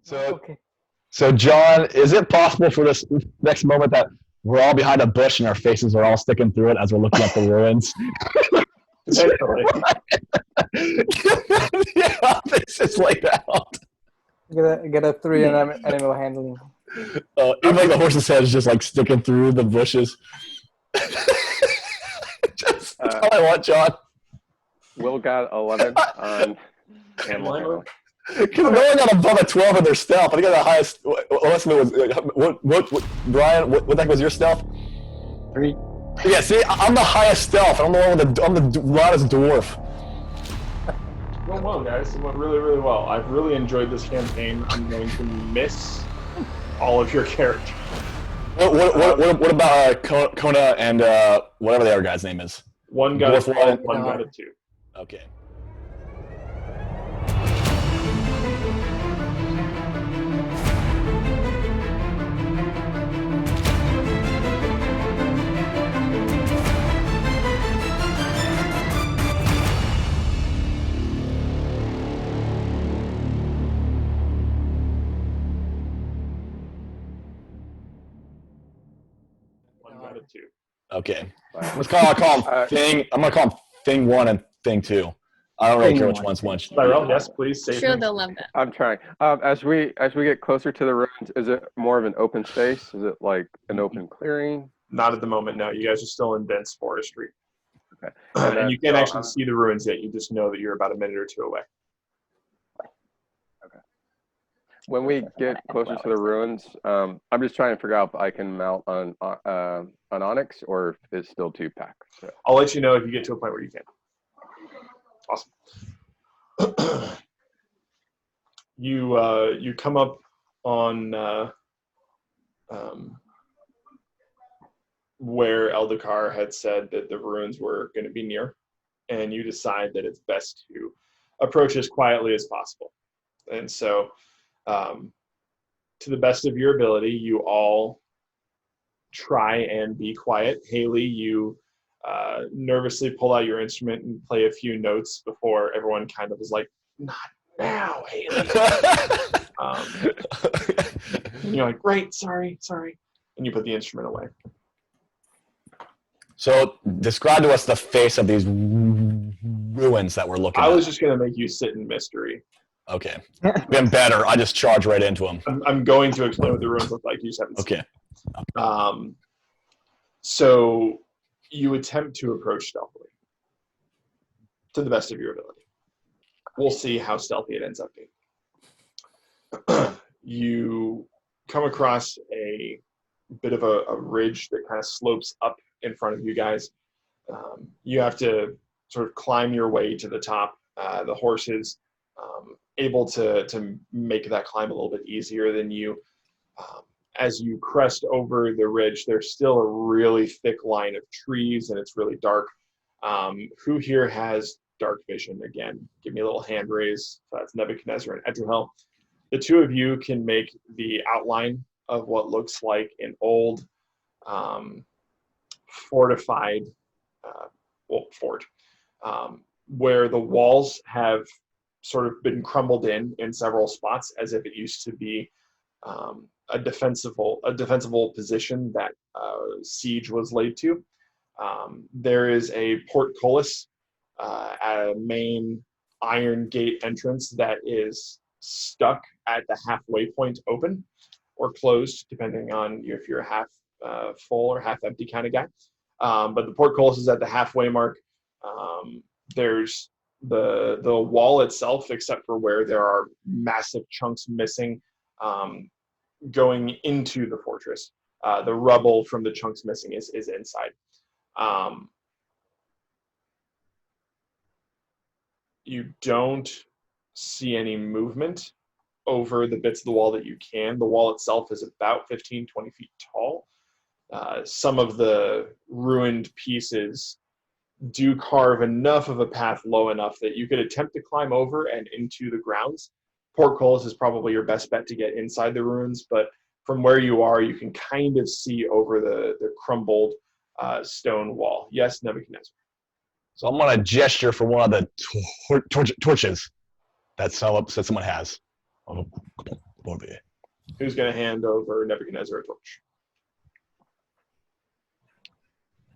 So, Okay. so John, is it possible for this next moment that we're all behind a bush and our faces are all sticking through it as we're looking at the ruins? Potentially. Yeah, faces laid out. Get a 3 on animal handling. Even like the horse's head is just like sticking through the bushes. Just that's all I want, John. Will got 11 on animal handling. Because no one got above a 12 in their stealth. I think the highest. What Brian? What the heck was your stealth? 3. Yeah, see, I'm the highest stealth. I'm the one with I'm the loudest dwarf. Went well, guys. It went really, really well. I've really enjoyed this campaign. I'm going to miss all of your characters. What about Kona and whatever the other guy's name is? One got a Dwarf 12, one. one got a 2. Okay. One got a 2. Okay. I'm gonna call him Thing. I'm gonna call him Thing 1 and Thing 2. I don't really Thing care which one. one's which. Tyrell, yes, please say Sure, things. they'll love that. I'm trying. As we get closer to the ruins, is it more of an open space? Is it like an open clearing? Not at the moment, no. You guys are still in dense forestry. Okay. And you can't actually see the ruins yet. You just know that you're about a minute or 2 away. When we get closer to the ruins, I'm just trying to figure out if I can mount on Onyx or if it's still 2 pack. So. I'll let you know if you get to a point where you can. Awesome. You come up on where Eldakar had said that the ruins were going to be near, and you decide that it's best to approach as quietly as possible. And so, to the best of your ability, you all try and be quiet. Haley, you nervously pull out your instrument and play a few notes before everyone kind of is like, "Not now, Haley." And you're like, "Great, sorry," and you put the instrument away. So describe to us the face of these ruins that we're looking at. I was just gonna make you sit in mystery. Okay. Been better. I just charge right into them. I'm going to explain what the ruins look like. You just haven't seen. Okay. So you attempt to approach stealthily to the best of your ability. We'll see how stealthy it ends up being. You come across a bit of a ridge that kind of slopes up in front of you guys. You have to sort of climb your way to the top. The horses able to make that climb a little bit easier than you. As you crest over the ridge, there's still a really thick line of trees, and it's really dark. Who here has dark vision? Again, give me a little hand raise. So that's Nebuchadnezzar and Edrahel. The 2 of you can make the outline of what looks like an old fortified fort, where the walls have sort of been crumbled in several spots as if it used to be a defensible position that siege was laid to. There is a portcullis at a main iron gate entrance that is stuck at the halfway point open or closed, depending on if you're half full or half empty kind of guy. But the portcullis is at the halfway mark. There's the wall itself, except for where there are massive chunks missing, going into the fortress. The rubble from the chunks missing is inside. You don't see any movement over the bits of the wall that you can. The wall itself is about 15, 20 feet tall. Some of the ruined pieces do carve enough of a path low enough that you could attempt to climb over and into the grounds. Portcullis is probably your best bet to get inside the ruins, but from where you are, you can kind of see over the crumbled stone wall. Yes, Nebuchadnezzar. So I'm going to gesture for one of the torches that someone has. For me. Who's going to hand over Nebuchadnezzar a torch?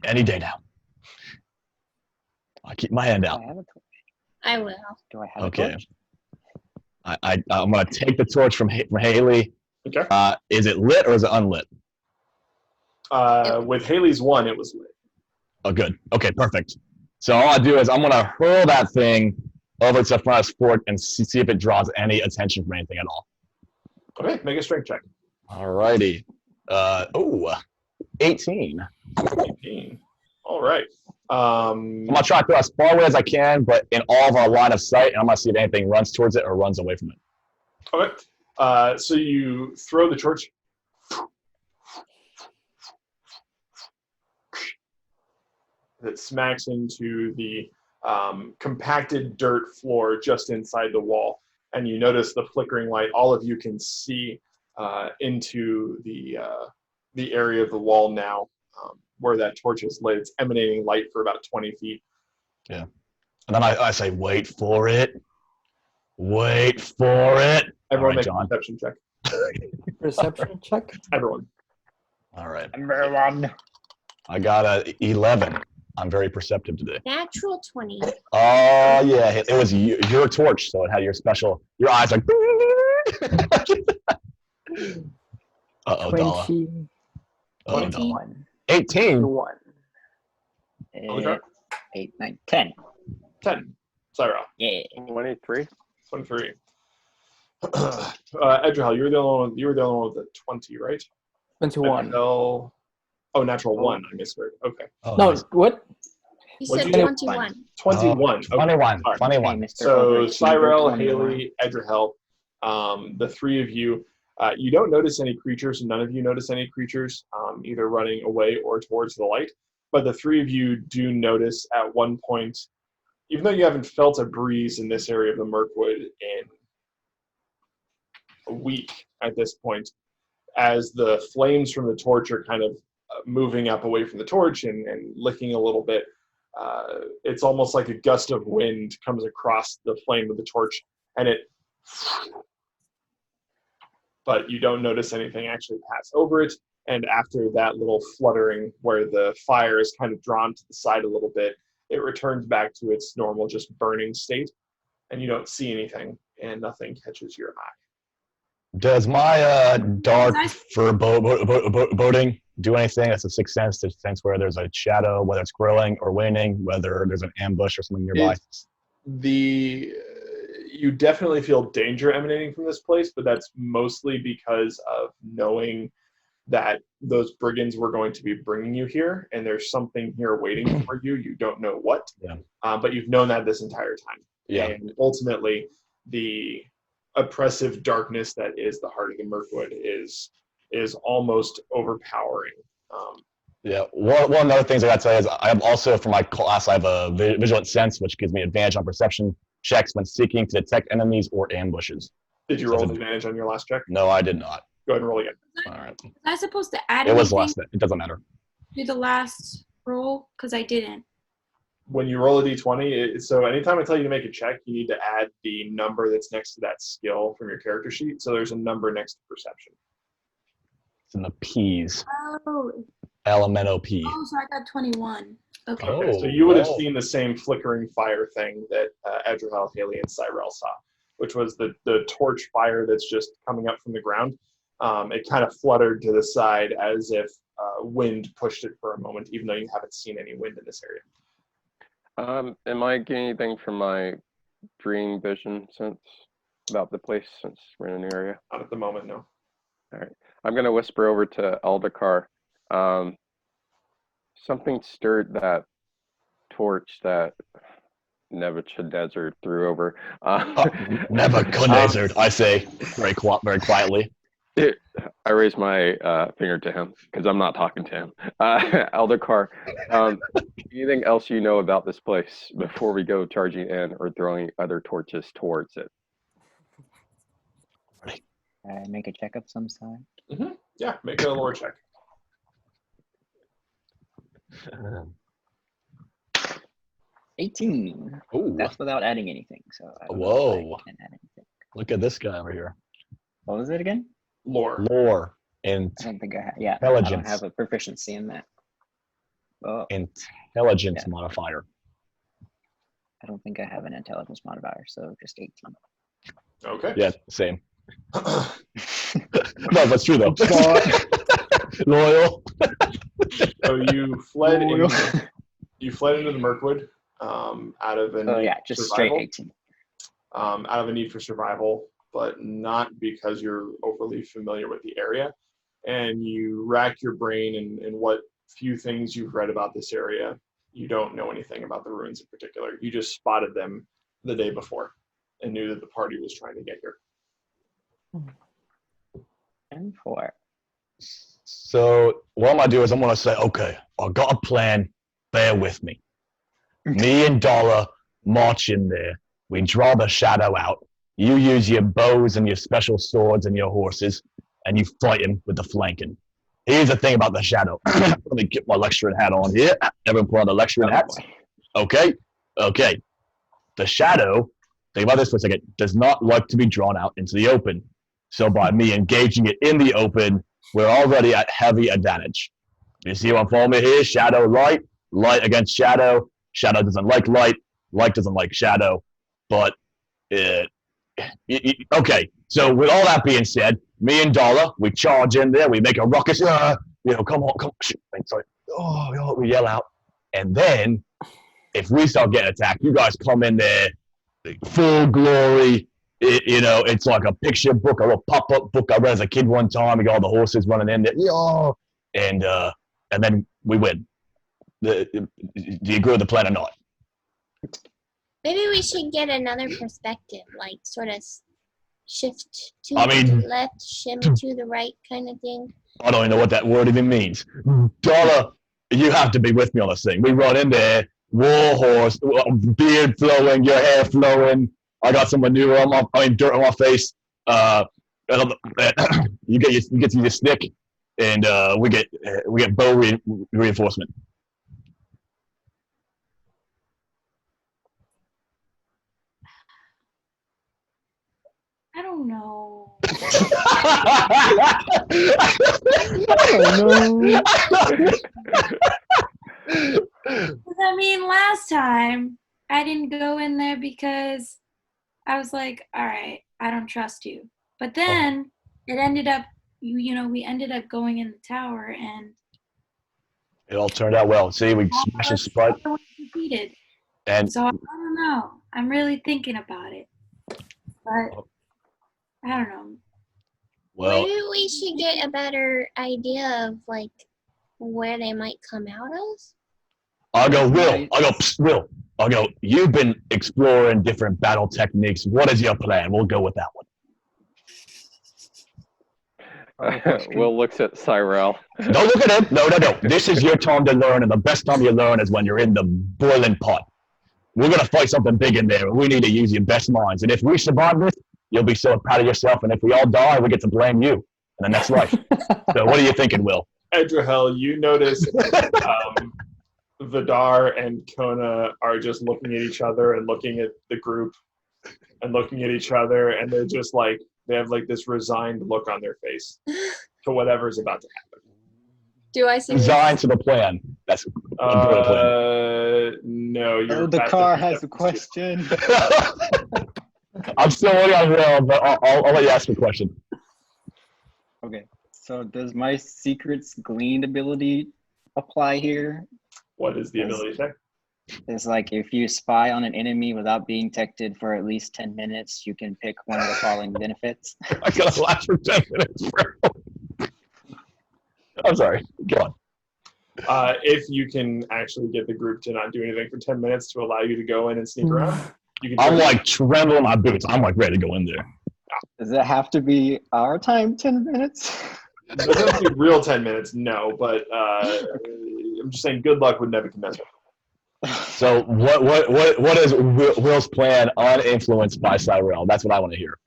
Any day now. I keep my hand Do out. I have a torch? I will. Do I have Okay. a torch? I'm gonna take the torch from Haley. Okay. Is it lit or is it unlit? With Haley's one, it was lit. Oh, good. Okay, perfect. So all I do is I'm gonna hurl that thing over to the front of this fort and see if it draws any attention from anything at all. Okay, make a strength check. Alrighty. 18. 18. All right. I'm gonna try to throw as far away as I can, but in all of our line of sight, and I'm gonna see if anything runs towards it or runs away from it. Okay. So you throw the torch. That smacks into the compacted dirt floor just inside the wall, and you notice the flickering light. All of you can see into the area of the wall now where that torch is lit. It's emanating light for about 20 feet. Yeah. And then I say, wait for it. Wait for it. Everyone All right, make John. a perception check. Perception check. Everyone. All right. Number one. I got a 11. I'm very perceptive today. Natural 20. Oh, yeah. It was your torch, so it had your special, your eyes like. Uh-oh, Dala. 20. Uh-oh, 20. Dala. 1. 18. 1. Okay. 8, 9, 10. 10. Syra. Yeah. 23. 23. Edrihal, you were the only one with the 20, right? 21. Edrihal- Oh, natural 1. I misheard. Okay. Oh, No, nice. what? You What'd said you do? 21. 21. Okay. 21. All right. 21. Hey, Mr. So Overachiever, Cyril, 21. Haley, Edrihel, the three of you, you don't notice any creatures. None of you notice any creatures, either running away or towards the light. But the three of you do notice at one point, even though you haven't felt a breeze in this area of the Mirkwood in a week at this point, as the flames from the torch are kind of moving up away from the torch and licking a little bit, it's almost like a gust of wind comes across the flame of the torch, and but you don't notice anything actually pass over it. And after that little fluttering where the fire is kind of drawn to the side a little bit, it returns back to its normal, just burning state, and you don't see anything, and nothing catches your eye. Does my dark foreboding do anything? That's a sixth sense, to sense where there's a shadow, whether it's growing or waning, whether there's an ambush or something nearby. You definitely feel danger emanating from this place, but that's mostly because of knowing that those brigands were going to be bringing you here, and there's something here waiting for you. You don't know what, Yeah. But you've known that this entire time. Yeah. And ultimately, the oppressive darkness that is the heart of the Mirkwood is almost overpowering. Yeah. One of the other things I got to tell you is I have also, for my class, I have a vigilant sense, which gives me advantage on perception checks when seeking to detect enemies or ambushes. Did you roll advantage on your last check? No, I did not. Go ahead and roll again. All right. Was I supposed to add It was anything last. It doesn't matter. to the last roll? Because I didn't. When you roll a d20, so anytime I tell you to make a check, you need to add the number that's next to that skill from your character sheet. So there's a number next to perception. It's in the P's. Oh, Elemental P. so I got 21. Okay. Okay, so Oh, you would have wow. seen the same flickering fire thing that Edrihal, Haley, and Cyril saw, which was the torch fire that's just coming up from the ground. It kind of fluttered to the side as if wind pushed it for a moment, even though you haven't seen any wind in this area. Am I getting anything from my dream vision sense about the place since we're in a new area? Not at the moment, no. I'm going to whisper over to Aldakar. Something stirred that torch that Nebuchadnezzar threw over. Nebuchadnezzar, I say very quietly. I raise my finger to him because I'm not talking to him. Aldakar, anything else you know about this place before we go charging in or throwing other torches towards it? Make a check of some sort. Yeah, make a lore check. 18. Ooh, That's without adding anything. So I don't know if Whoa. I can add anything. look at this guy over here. What was it again? Lore. Lore, and I don't think I have. Yeah, I don't Intelligence. have a proficiency in that. Oh, intelligence Yeah. modifier. I don't think I have an intelligence modifier, so just 18. Okay. Yeah, same. No, that's true though. Loyal. So you fled Loyal. into the Mirkwood out of a Oh need yeah, for just straight survival. 18. Out of a need for survival, but not because you're overly familiar with the area. And you rack your brain and what few things you've read about this area. You don't know anything about the ruins in particular. You just spotted them the day before and knew that the party was trying to get here. And 4. So what I'm gonna do is I'm gonna say, okay, I got a plan. Bear with me. Me and Dollar march in there. We draw the shadow out. You use your bows and your special swords and your horses, and you fight him with the flanking. Here's the thing about the shadow. Let me get my lecturing hat on here. Everyone put on the lecturing hats. Okay. The shadow, think about this for a second, does not like to be drawn out into the open. So by me engaging it in the open, we're already at heavy advantage. You see what I'm following me here? Shadow, light, light against shadow. Shadow doesn't like light, light doesn't like shadow. But, okay. So with all that being said, me and Dollar, we charge in there, we make a ruckus, come on, shoot, sorry. Oh, we yell out. And then, if we start getting attacked, you guys come in there, full glory. It's like a picture book, a little pop-up book I read as a kid one time. We got all the horses running in there, and then we win. Do you agree with the plan or not? Maybe we should get another perspective, like sort of shift to I mean- the left, shimmy to the right kind of thing. I don't even know what that word even means. Dollar, you have to be with me on this thing. We run in there, war horse, beard flowing, your hair flowing. I got some manure dirt on my face. You get your stick, and we get bow reinforcement. I don't know. I mean, last time I didn't go in there because I was like, all right, I don't trust you. But then it ended up, we ended up going in the tower and It all turned out well. See, we smashed a spud, defeated. and So I don't know. I'm really thinking about it. But I don't know. well, Maybe we should get a better idea of like where they might come out of. I go, Will. Psst, Will. I go, you've been exploring different battle techniques. What is your plan? We'll go with that one. Will looks at Cyrell. Don't look at him. No. This is your time to learn, and the best time you learn is when you're in the boiling pot. We're going to fight something big in there, and we need to use your best minds. And if we survive this, you'll be so proud of yourself. And if we all die, we get to blame you in the next life. So what are you thinking, Will? Edrahel, you notice Vidar and Kona are just looking at each other and looking at the group and looking at each other, and they're just like, they have like this resigned look on their face to whatever's about to happen. Do I see this? Design to the plan. That's a good plan. No, you're The back car up to has a Jefferson. question. I'm still waiting on Will, but I'll let you ask the question. Okay, so does my secrets gleaned ability apply here? What is the ability check? It's like if you spy on an enemy without being detected for at least 10 minutes, you can pick one of the following benefits. I gotta last for 10 minutes, bro. I'm sorry. Go on. If you can actually get the group to not do anything for 10 minutes to allow you to go in and sneak around, you can. I'm like trembling my boots. I'm like ready to go in there. Does it have to be our time, 10 minutes? It doesn't have to be real 10 minutes, no, but I'm just saying good luck with Nebuchadnezzar. So what is Will's plan uninfluenced by Cyrell? That's what I want to hear.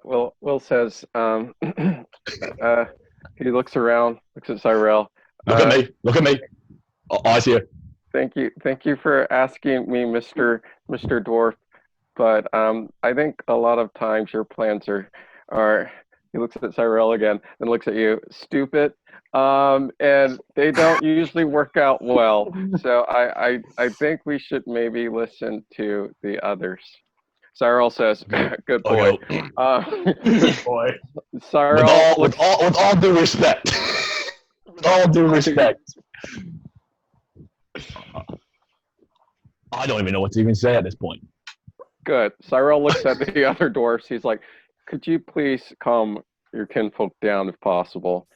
Will says, he looks around, looks at Cyrell. Look at me. Eyes here. Thank you for asking me, Mr. Dwarf. But I think a lot of times your plans are All right. He looks at Cyril again, then looks at you. Stupid. And they don't usually work out well. So I think we should maybe listen to the others. Cyril says, "Good boy." Good boy. Cyril With all due respect. With all due respect. I don't even know what to even say at this point. Good. Cyril looks at the other dwarfs. He's like, "Could you please calm your kinfolk down if possible?"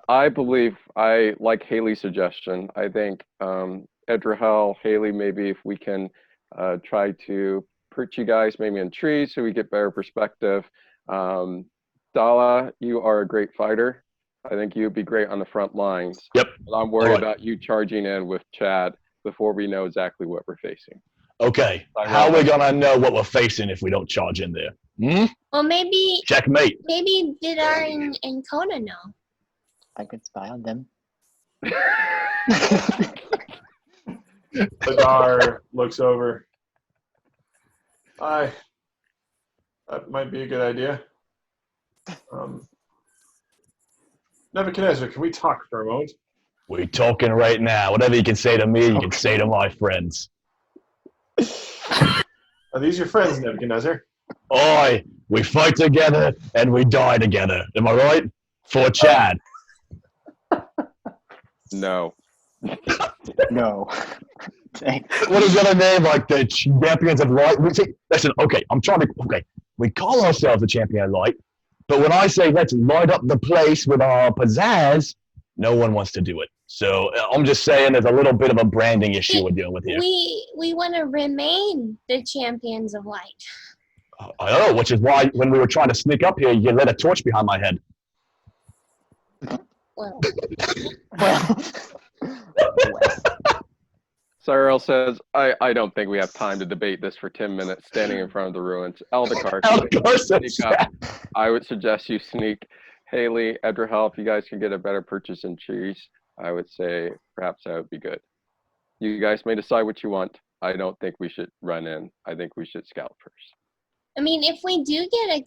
I believe I like Haley's suggestion. I think Edrahel, Haley, maybe if we can try to perch you guys maybe in trees so we get better perspective. Dala, you are a great fighter. I think you'd be great on the front lines. Yep. But I'm worried Alright. about you charging in with Chad before we know exactly what we're facing. Okay. How are we gonna know what we're facing if we don't charge in there? Well, maybe Checkmate. Vidar and Kona know. I could spy on them. Vidar looks over. That might be a good idea. Nebuchadnezzar, can we talk for a moment? We're talking right now. Whatever you can say to me, you can say to my friends. Are these your friends, Nebuchadnezzar? Oi, we fight together and we die together. Am I right? For Chad. No. No. Thanks. What is the other name? Like the champions of light? Listen, okay, we call ourselves the champion of light, but when I say let's light up the place with our pizzazz, no one wants to do it. So I'm just saying there's a little bit of a branding issue we're dealing with here. We want to remain the champions of light. I know, which is why when we were trying to sneak up here, you lit a torch behind my head. Well, Cyril says, I don't think we have time to debate this for 10 minutes standing in front of the ruins. Eldakar, sneak up. I would suggest you sneak. Haley, Edrahel, if you guys can get a better purchase in trees, I would say perhaps that would be good. You guys may decide what you want. I don't think we should run in. I think we should scout first. I mean, if we do get a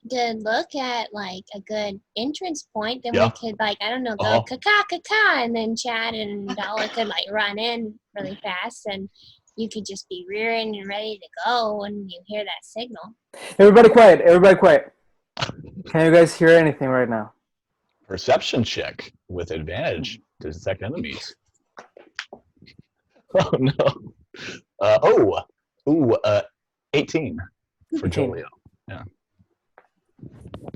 good look at like a good entrance point, then we could like, I don't know, go ka-ka, and then Chad and Dala could like run in really fast, and you could just be rearing and ready to go when you hear that signal. Everybody quiet. Everybody quiet. Can you guys hear anything right now? Perception check with advantage to detect enemies. Oh no. 18 for Jolio. Yeah.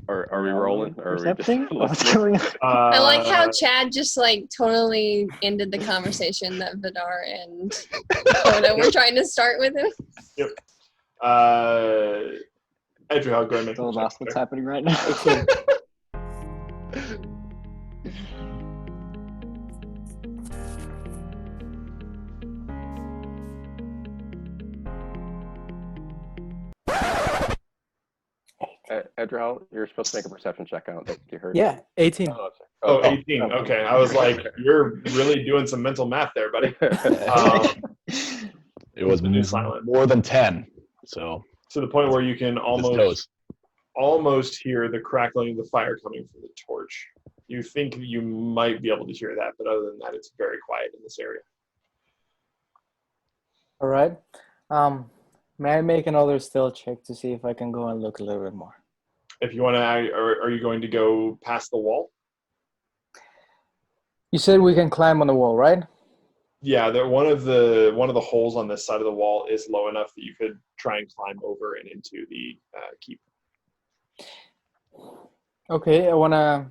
Are we rolling? Or Perception? are we What's just going on? I like how Chad just like totally ended the conversation that Vidar and Kona were trying to start with him. Yep. Andrew, I'll go and make So a check lost what's there. happening right now. Edrahel, you're supposed to make a perception check. I don't think you heard. Yeah, 18. Oh, sorry. Oh, 18. Okay. I was like, you're really doing some mental math there, buddy. It was silent. more than 10. So To the point where you can almost almost hear the crackling of the fire coming from the torch. You think you might be able to hear that, but other than that, it's very quiet in this area. All right. May I make another stealth check to see if I can go and look a little bit more? If you want to, are you going to go past the wall? You said we can climb on the wall, right? Yeah, one of the holes on this side of the wall is low enough that you could try and climb over and into the keep. Okay, I wanna.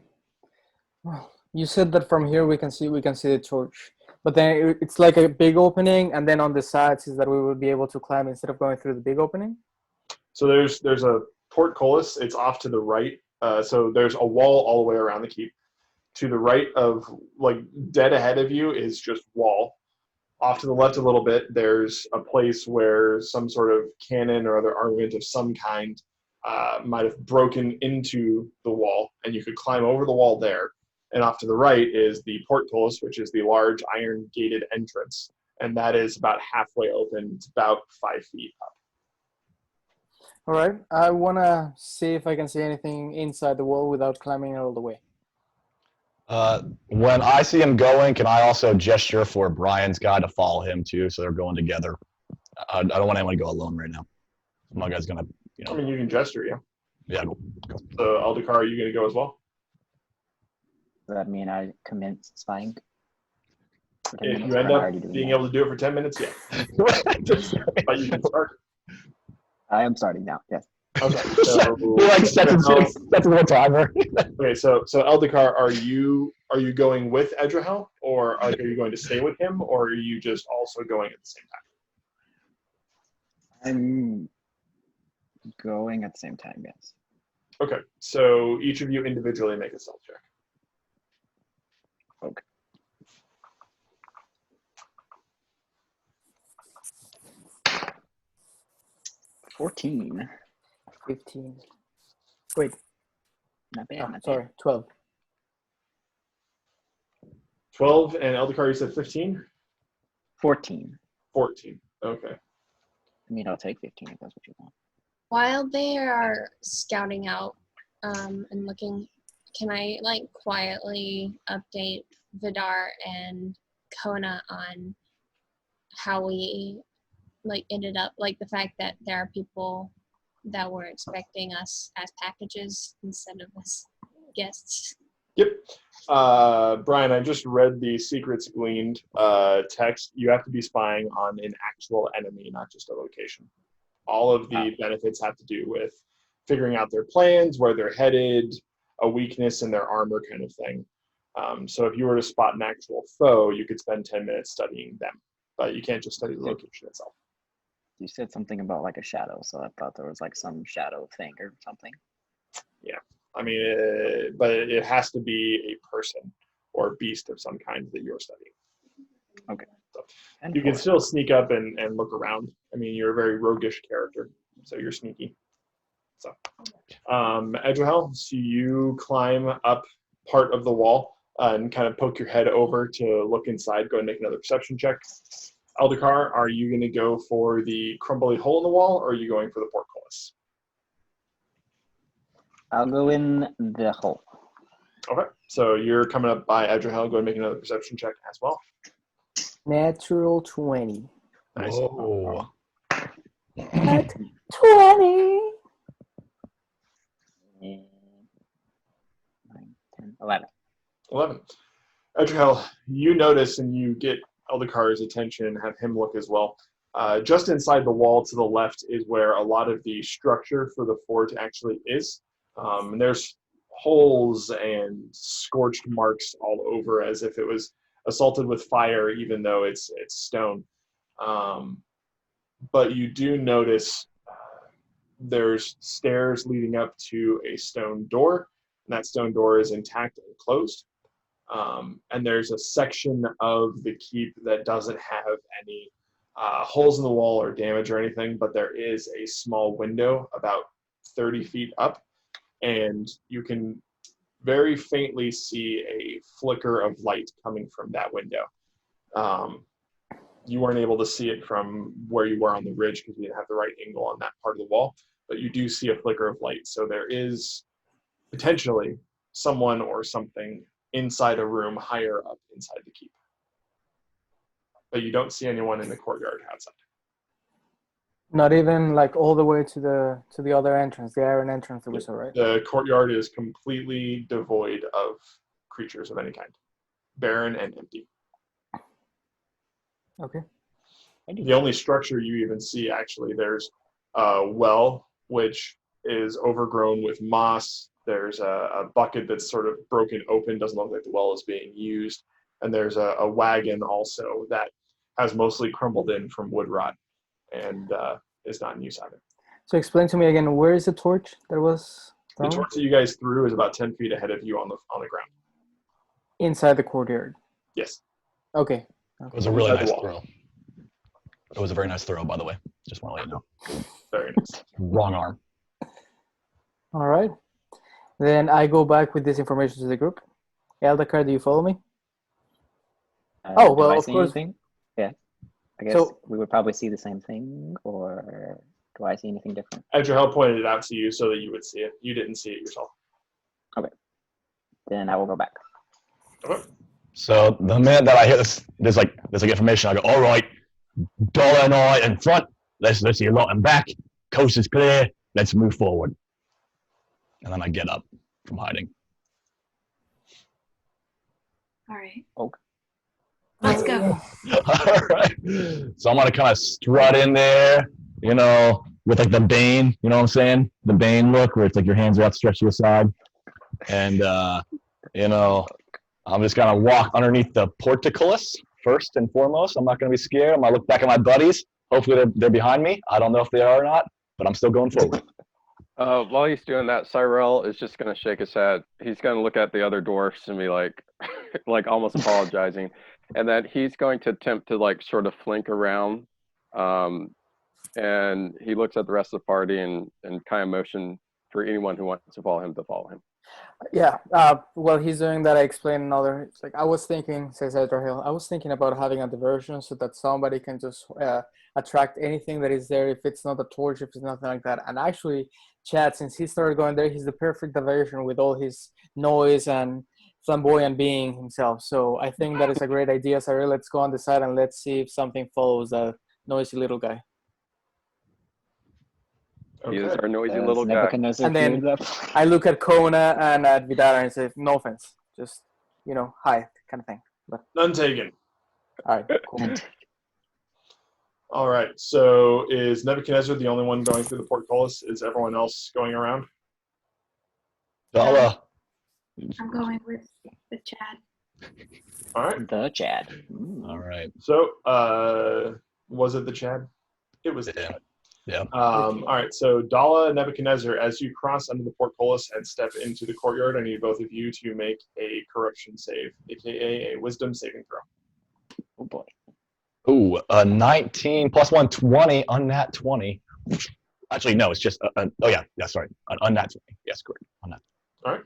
You said that from here we can see the torch, but then it's like a big opening, and then on the sides is that we will be able to climb instead of going through the big opening. So there's a portcullis. It's off to the right. So there's a wall all the way around the keep. To the right of, like, dead ahead of you is just wall. Off to the left a little bit, there's a place where some sort of cannon or other armament of some kind might have broken into the wall, and you could climb over the wall there. And off to the right is the portcullis, which is the large iron gated entrance, and that is about halfway open. It's about 5 feet up. All right. I want to see if I can see anything inside the wall without climbing it all the way. When I see him going, can I also gesture for Brian's guy to follow him too, so they're going together? I don't want anyone to go alone right now. My guy's gonna, I mean, you can gesture, yeah. Yeah. Go. So, Aldekar, are you going to go as well? Does that mean I commence spying? If you end up being able to do it for 10 minutes, yeah. But you can start. I am starting now, yes. Okay. So, You're like that's one timer. okay, so Eldekar, are you going with Edrahel, or are you going to stay with him, or are you just also going at the same time? I'm going at the same time, yes. Okay, so each of you individually make a stealth check. Okay. $14. 15. Wait. Not bad. Oh, not sorry. bad. 12. 12, and Eldekar, you said 15? 14. 14, okay. I mean, I'll take 15 if that's what you want. While they are scouting out and looking, can I like quietly update Vidar and Kona on how we like ended up, like the fact that there are people that were expecting us as packages instead of as guests? Yep. Brian, I just read the Secrets Gleaned text. You have to be spying on an actual enemy, not just a location. All of the benefits have to do with figuring out their plans, where they're headed, a weakness in their armor kind of thing. So if you were to spot an actual foe, you could spend 10 minutes studying them, but you can't just study the location itself. You said something about like a shadow, so I thought there was like some shadow thing or something. Yeah. I mean, but it has to be a person or beast of some kind that you're studying. Okay. So you can still sneak up and look around. I mean, you're a very roguish character, so you're sneaky. So, Edrahel, so you climb up part of the wall and kind of poke your head over to look inside. Go and make another perception check. Eldekar, are you going to go for the crumbly hole in the wall, or are you going for the portcullis? I'll go in the hole. Okay, so you're coming up by Edrahel. Go and make another perception check as well. Natural 20. Nice. Oh. Nat 20. 9, 10, 11. 11. Edrahel, you notice and you get Eldekar's attention and have him look as well. Just inside the wall to the left is where a lot of the structure for the fort actually is. And there's holes and scorched marks all over as if it was assaulted with fire, even though it's stone. But you do notice there's stairs leading up to a stone door, and that stone door is intact and closed. And there's a section of the keep that doesn't have any holes in the wall or damage or anything, but there is a small window about 30 feet up, and you can very faintly see a flicker of light coming from that window. You weren't able to see it from where you were on the ridge because you didn't have the right angle on that part of the wall, but you do see a flicker of light. So there is potentially someone or something inside a room higher up inside the keep. But you don't see anyone in the courtyard outside. Not even like all the way to the other entrance, the iron entrance that we saw, right? The courtyard is completely devoid of creatures of any kind. Barren and empty. Okay. The only structure you even see, actually, there's a well, which is overgrown with moss. There's a bucket that's sort of broken open, doesn't look like the well is being used. And there's a wagon also that has mostly crumbled in from wood rot and is not in use either. So explain to me again, where is the torch that was thrown? The torch that you guys threw is about 10 feet ahead of you on the ground. Inside the courtyard. Yes. Okay. It was a really nice throw. It was a very nice throw, by the way. Just want to let you know. Very nice. Wrong arm. All right. Then I go back with this information to the group. Eldekar, do you follow me? Oh, well, do I of see course. anything? Yeah. I guess So- we would probably see the same thing, or Do I see anything different? Edgerhell pointed it out to you so that you would see it. You didn't see it yourself. Then I will go back. Okay. So the minute that I hear there's like information, I go, all right, Dollar and I in front. Let's see a lot in back. Coast is clear. Let's move forward. And then I get up from hiding. All right. Okay. Let's go. All right. So I'm gonna kind of strut in there, you know, with like the Bane, you know what I'm saying? The Bane look, where it's like your hands are outstretched to your side, and you know, I'm just gonna walk underneath the portcullis first and foremost. I'm not gonna be scared. I'm gonna look back at my buddies. Hopefully they're behind me. I don't know if they are or not, but I'm still going forward. While he's doing that, Cyrell is just gonna shake his head. He's gonna look at the other dwarfs and be like, like almost apologizing, and then he's going to attempt to like sort of flank around, and he looks at the rest of the party and kind of motion for anyone who wants to follow him to follow him. Yeah. While he's doing that, I explain another. It's like I was thinking, says Edrahil, I was thinking about having a diversion so that somebody can just attract anything that is there. If it's not a torch, if it's nothing like that. And actually, Chad, since he started going there, he's the perfect diversion with all his noise and flamboyant being himself. So I think that is a great idea, Cyril. Let's go on the side and let's see if something follows that noisy little guy. He is our noisy little guy. And then I look at Kona and at Vidar and say, no offense, just, you know, hi, kind of thing. But None taken. all right, cool. All right. So is Nebuchadnezzar the only one going through the portcullis? Is everyone else going around? Dollar. I'm going with Chad. All right. The Chad. All right. So was it the Chad? It was the Chad. Yeah. All right. So Dala and Nebuchadnezzar, as you cross under the portcullis and step into the courtyard, I need both of you to make a corruption save, aka a wisdom saving throw. Oh boy. Ooh, 19 plus 1, 20, unnat 20. Actually, no, it's just, oh yeah, sorry, an unnat 20. Yes, correct, unnat. All right.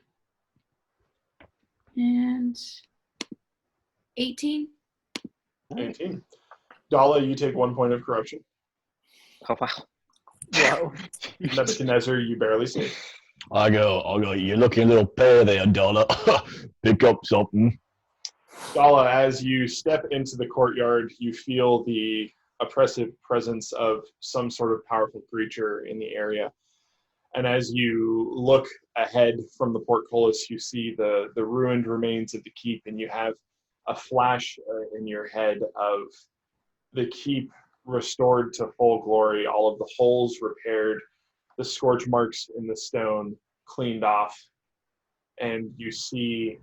And 18. 18. Dala, you take 1 point of corruption. Oh wow. Wow. Nebuchadnezzar, you barely see. I'll go, you're looking a little pale there, Dollar. Pick up something. Dala, as you step into the courtyard, you feel the oppressive presence of some sort of powerful creature in the area. And as you look ahead from the portcullis, you see the ruined remains of the keep, and you have a flash in your head of the keep restored to full glory, all of the holes repaired, the scorch marks in the stone cleaned off, and you see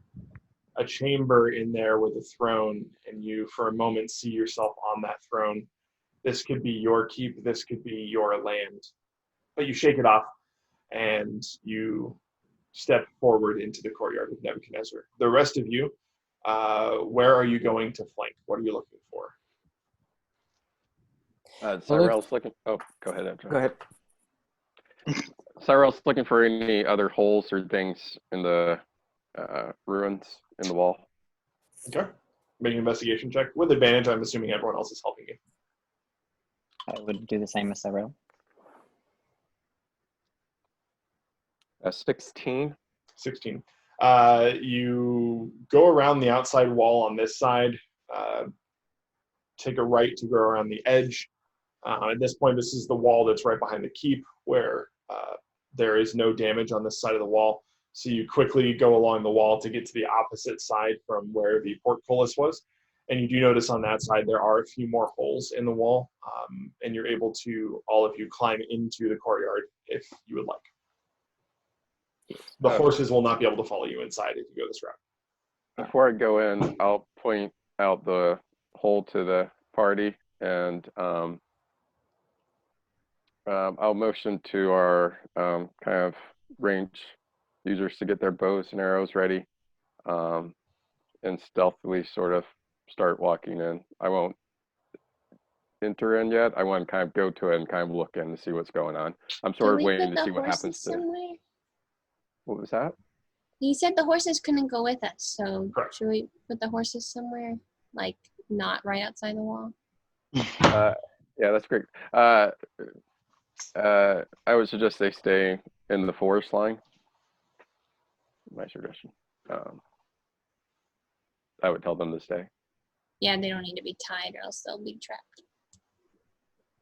a chamber in there with a throne, and you for a moment see yourself on that throne. This could be your keep, this could be your land. But you shake it off and you step forward into the courtyard with Nebuchadnezzar. The rest of you, where are you going to flank? What are you looking for? Cyrell's looking. Oh, go ahead, Andrew. Go ahead. Cyrell's looking for any other holes or things in the ruins in the wall. Okay. Make an investigation check. With advantage, I'm assuming everyone else is helping you. I would do the same as Cyril. 16. 16. You go around the outside wall on this side, take a right to go around the edge. At this point, this is the wall that's right behind the keep where there is no damage on this side of the wall. So you quickly go along the wall to get to the opposite side from where the portcullis was. And you do notice on that side there are a few more holes in the wall, and you're able to, all of you, climb into the courtyard if you would like. The horses will not be able to follow you inside if you go this route. Before I go in, I'll point out the hole to the party, and I'll motion to our kind of range users to get their bows and arrows ready, and stealthily sort of start walking in. I won't enter in yet. I want to kind of go to it and kind of look in to see what's going on. I'm sort of waiting to see what happens to. What was that? You said the horses couldn't go with us, so Correct. should we put the horses somewhere, like not right outside the wall? Yeah, that's great. I would suggest they stay in the forest line. My suggestion. I would tell them to stay. Yeah, they don't need to be tied or else they'll be trapped.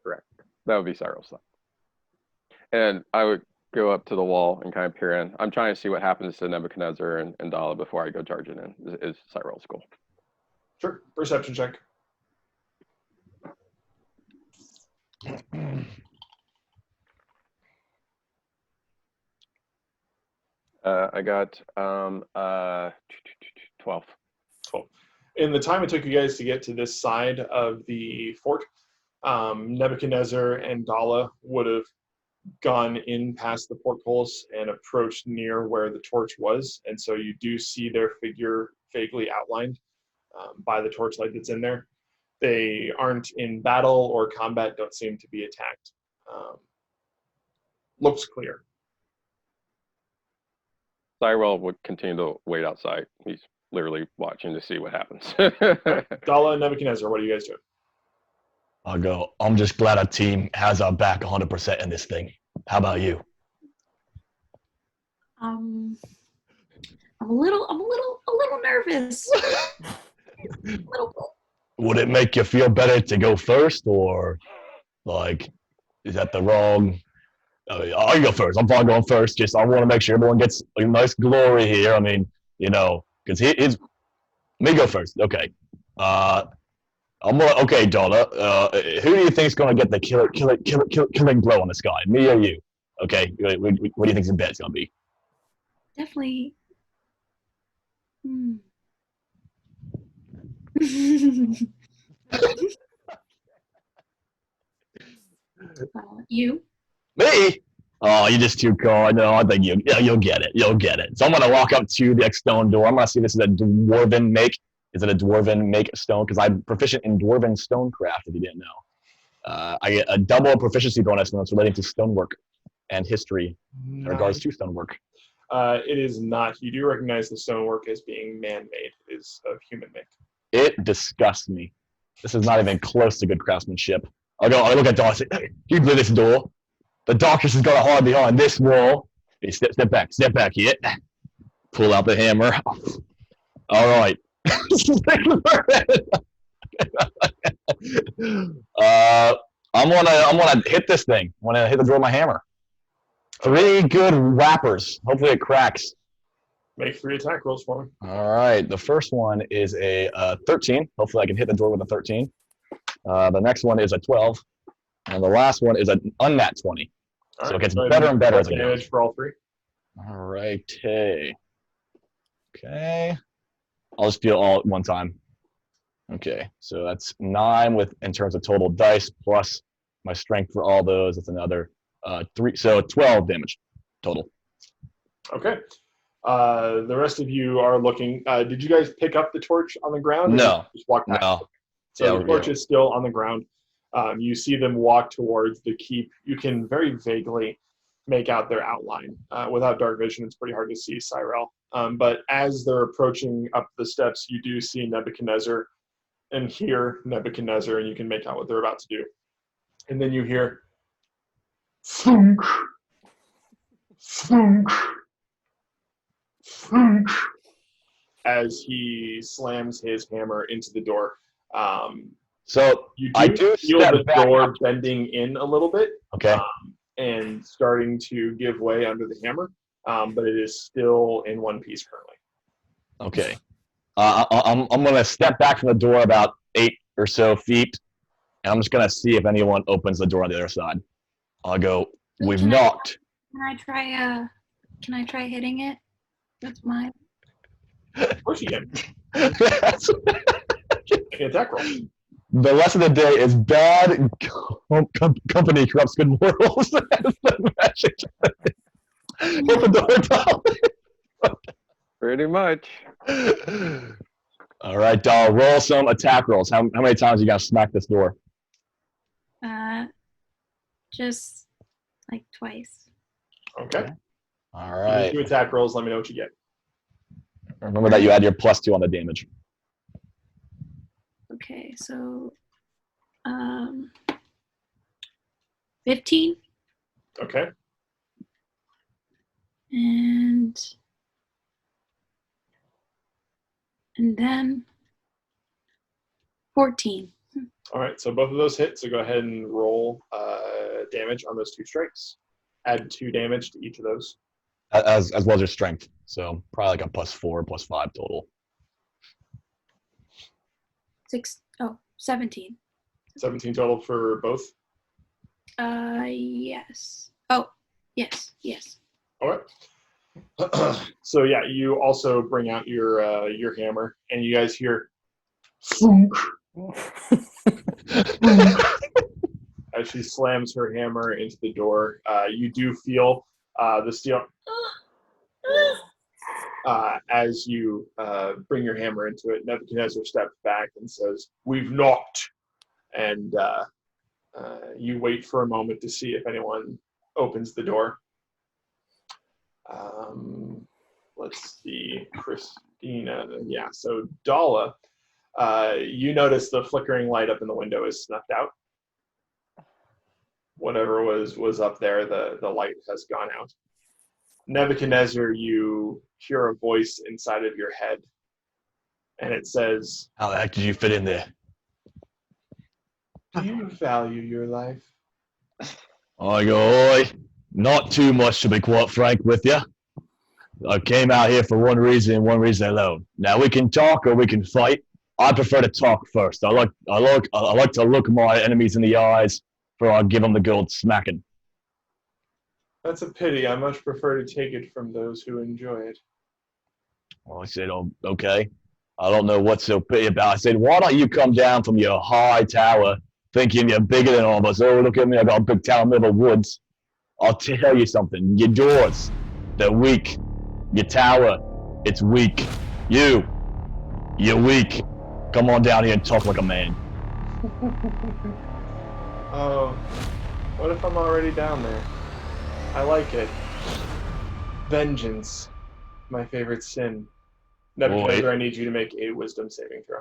Correct. That would be Cyril's line. And I would go up to the wall and kind of peer in. I'm trying to see what happens to Nebuchadnezzar and Dala before I go charging in. Is Cyril's goal. Sure. Perception check. I got 12. 12. In the time it took you guys to get to this side of the fort, Nebuchadnezzar and Dala would have gone in past the portholes and approached near where the torch was. And so you do see their figure vaguely outlined by the torchlight that's in there. They aren't in battle or combat, don't seem to be attacked. Looks clear. Cyril would continue to wait outside. He's literally watching to see what happens. Dala and Nebuchadnezzar, what are you guys doing? I'll go. I'm just glad our team has our back 100% in this thing. How about you? I'm a little nervous. A little bit. Would it make you feel better to go first, or like, is that the wrong? I'll go first. I'm fine going first. Just I want to make sure everyone gets a nice glory here. I mean, because he's me go first. Okay. Okay, Donna. Who do you think is going to get the killing blow on this guy? Me or you? Okay. What do you think the bet's going to be? Definitely. You? Me? Oh, you're just too cool. No, I think you'll get it. You'll get it. So I'm gonna walk up to the stone door. I'm gonna see if this is a dwarven make. Is it a dwarven make stone? Because I'm proficient in dwarven stonecraft. If you didn't know, I get a double proficiency bonus when it's relating to stonework and history in regards to stonework. It is not. You do recognize the stonework as being man-made. It is of human make. It disgusts me. This is not even close to good craftsmanship. I look at Darcy. Can you believe this door? The darkness has got to hide behind this wall. Hey, step back here. Pull out the hammer. All right. I'm gonna hit this thing. I'm gonna hit the door with my hammer. 3 good whappers. Hopefully it cracks. Make 3 attack rolls for me. All right. The first one is a 13. Hopefully I can hit the door with a 13. The next one is a 12. And the last one is an unnat 20. All so right, it gets better and better as it goes. Damage for all 3. All right. Okay. I'll just deal all at one time. Okay. So that's 9 in terms of total dice plus my strength for all those. That's another 3. So 12 damage total. Okay. The rest of you are looking. Did you guys pick up the torch on the ground? No. Just walk past. No. So the torch is still on the ground. You see them walk towards the keep. You can very vaguely make out their outline. Without dark vision, it's pretty hard to see Cyril. But as they're approaching up the steps, you do see Nebuchadnezzar and hear Nebuchadnezzar, and you can make out what they're about to do. And then you hear thunk, thunk, thunk, as he slams his hammer into the door. So you I do feel step the back door up. bending in a little bit, Okay. and starting to give way under the hammer, but it is still in one piece currently. Okay. I'm going to step back from the door about 8 or so feet, and I'm just going to see if anyone opens the door on the other side. I'll go, we've knocked. Can I try hitting it? That's mine. Of course you can. Attack roll. The lesson of the day is bad company corrupts good morals. Open the door. Pretty much. All right, Doll, roll some attack rolls. How many times are you going to smack this door? Just like twice. Okay. All right. 2 attack rolls. Let me know what you get. Remember that you add your +2 on the damage. Okay, so 15. Okay. And then 14. All right, so both of those hit, so go ahead and roll damage on those 2 strikes. Add 2 damage to each of those. As well as your strength. So probably like a +4, +5 total. 17. 17 total for both? Yes. Oh, yes. All right. So yeah, you also bring out your hammer, and you guys hear thunk, thunk, as she slams her hammer into the door. You do feel the steel as you bring your hammer into it. Nebuchadnezzar steps back and says, "We've knocked," and you wait for a moment to see if anyone opens the door. Let's see, Christina. Yeah, so Dala, you notice the flickering light up in the window is snuffed out. Whatever was up there, the light has gone out. Nebuchadnezzar, you hear a voice inside of your head, and it says, How the heck did you fit in there? "Do you value your life?" I go, oi, not too much to be quite frank with you. I came out here for one reason and one reason alone. Now we can talk or we can fight. I prefer to talk first. I like to look my enemies in the eyes before I give them the gold smacking. That's a pity. I much prefer to take it from those who enjoy it. Well, I said, oh, okay. I don't know what's so pity about. I said, why don't you come down from your high tower thinking you're bigger than all of us? Oh, look at me. I got a big tower in the middle of the woods. I'll tell you something. Your doors, they're weak. Your tower, it's weak. You're weak. Come on down here and talk like a man. Oh, what if I'm already down there? I like it. Vengeance, my favorite sin. Nebuchadnezzar, I need you to make a wisdom saving throw.